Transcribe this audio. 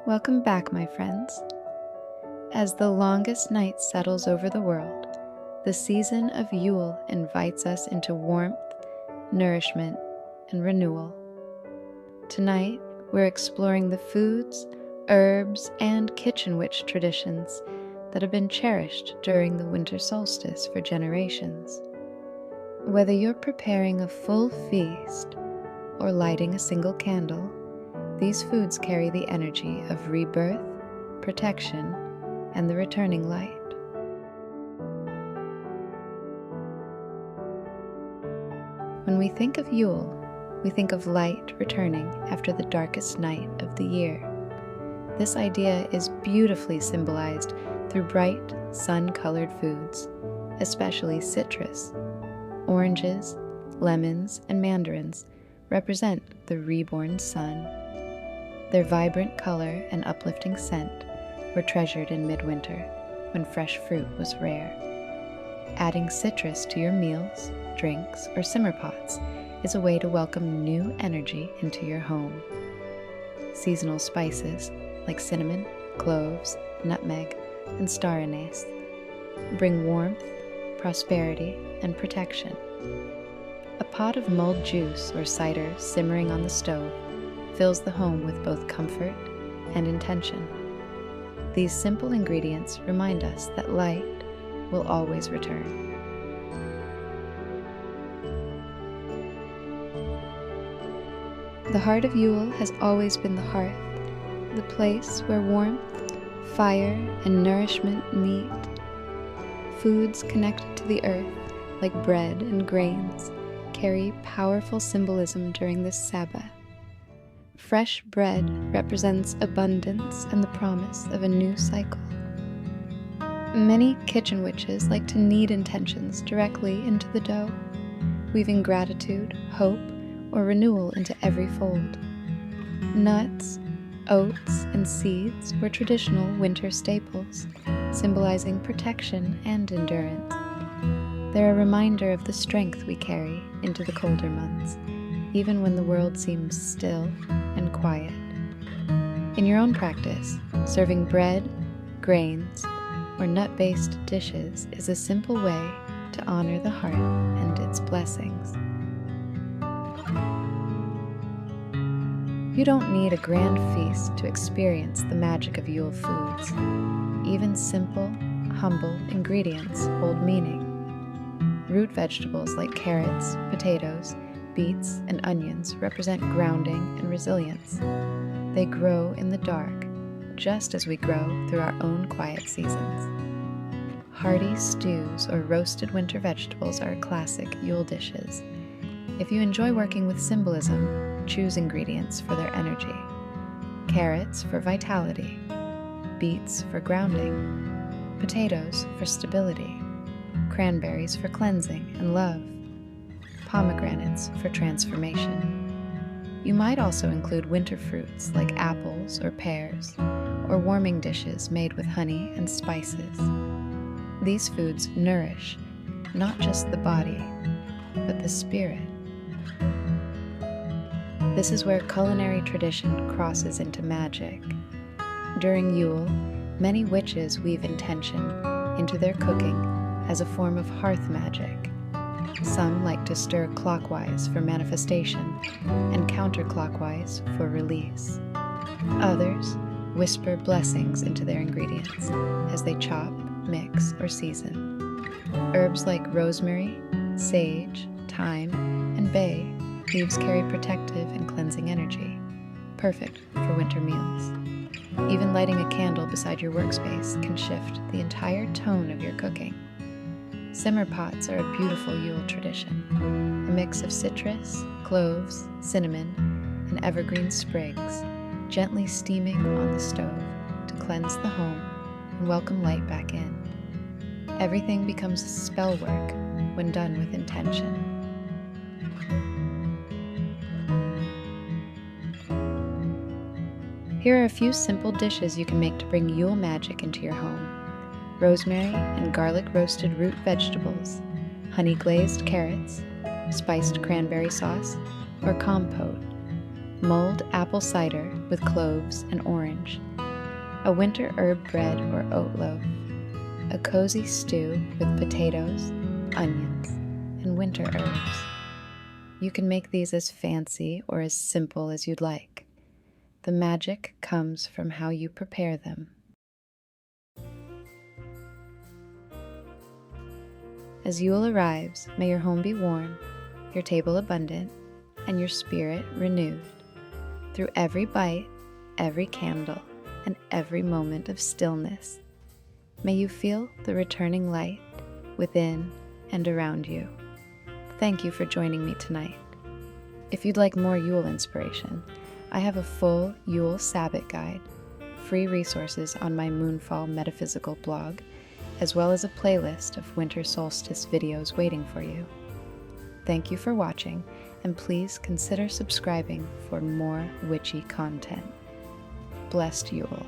Welcome back, my friends. As the longest night settles over the world, the season of Yule invites us into warmth, nourishment, and renewal. Tonight, we're exploring the foods, herbs, and kitchen witch traditions that have been cherished during the Winter Solstice for generations. Whether you're preparing a full feast or lighting a single candle, these foods carry the energy of rebirth, protection, and the returning light. When we think of Yule, we think of light returning after the darkest night of the year. This idea is beautifully symbolized through bright, sun-colored foods, especially citrus. Oranges, lemons, and mandarins represent the reborn sun. Their vibrant color and uplifting scent were treasured in midwinter, when fresh fruit was rare. Adding citrus to your meals, drinks, or simmer pots is a way to welcome new energy into your home. Seasonal spices like cinnamon, cloves, nutmeg, and star anise bring warmth, prosperity, and protection. A pot of mulled juice or cider simmering on the stove fills the home with both comfort and intention. These simple ingredients remind us that light will always return. The heart of Yule has always been the hearth, the place where warmth, fire, and nourishment meet. Foods connected to the earth, like bread and grains, carry powerful symbolism during this Sabbath. Fresh bread represents abundance and the promise of a new cycle. Many kitchen witches like to knead intentions directly into the dough, weaving gratitude, hope, or renewal into every fold. Nuts, oats, and seeds were traditional winter staples, symbolizing protection and endurance. They're a reminder of the strength we carry into the colder months, even when the world seems still and quiet. In your own practice, serving bread, grains, or nut-based dishes is a simple way to honor the heart and its blessings. You don't need a grand feast to experience the magic of Yule foods. Even simple, humble ingredients hold meaning. Root vegetables like carrots, potatoes, beets, and onions represent grounding and resilience. They grow in the dark, just as we grow through our own quiet seasons. Hearty stews or roasted winter vegetables are classic Yule dishes. If you enjoy working with symbolism, choose ingredients for their energy. Carrots for vitality, beets for grounding, potatoes for stability, cranberries for cleansing and love, pomegranates for transformation. You might also include winter fruits like apples or pears, or warming dishes made with honey and spices. These foods nourish not just the body, but the spirit. This is where culinary tradition crosses into magic. During Yule, many witches weave intention into their cooking as a form of hearth magic. Some like to stir clockwise for manifestation and counterclockwise for release. Others whisper blessings into their ingredients as they chop, mix, or season. Herbs like rosemary, sage, thyme, and bay leaves carry protective and cleansing energy, perfect for winter meals. Even lighting a candle beside your workspace can shift the entire tone of your cooking. Simmer pots are a beautiful Yule tradition, a mix of citrus, cloves, cinnamon, and evergreen sprigs, gently steaming on the stove to cleanse the home and welcome light back in. Everything becomes spell work when done with intention. Here are a few simple dishes you can make to bring Yule magic into your home. Rosemary and garlic roasted root vegetables, honey glazed carrots, spiced cranberry sauce, or compote, mulled apple cider with cloves and orange, a winter herb bread or oat loaf, a cozy stew with potatoes, onions, and winter herbs. You can make these as fancy or as simple as you'd like. The magic comes from how you prepare them. As Yule arrives, may your home be warm, your table abundant, and your spirit renewed. Through every bite, every candle, and every moment of stillness, may you feel the returning light within and around you. Thank you for joining me tonight. If you'd like more Yule inspiration, I have a full Yule Sabbath guide, free resources on my Moonfall Metaphysical blog, as well as a playlist of Winter Solstice videos waiting for you. Thank you for watching, and please consider subscribing for more witchy content. Blessed Yule.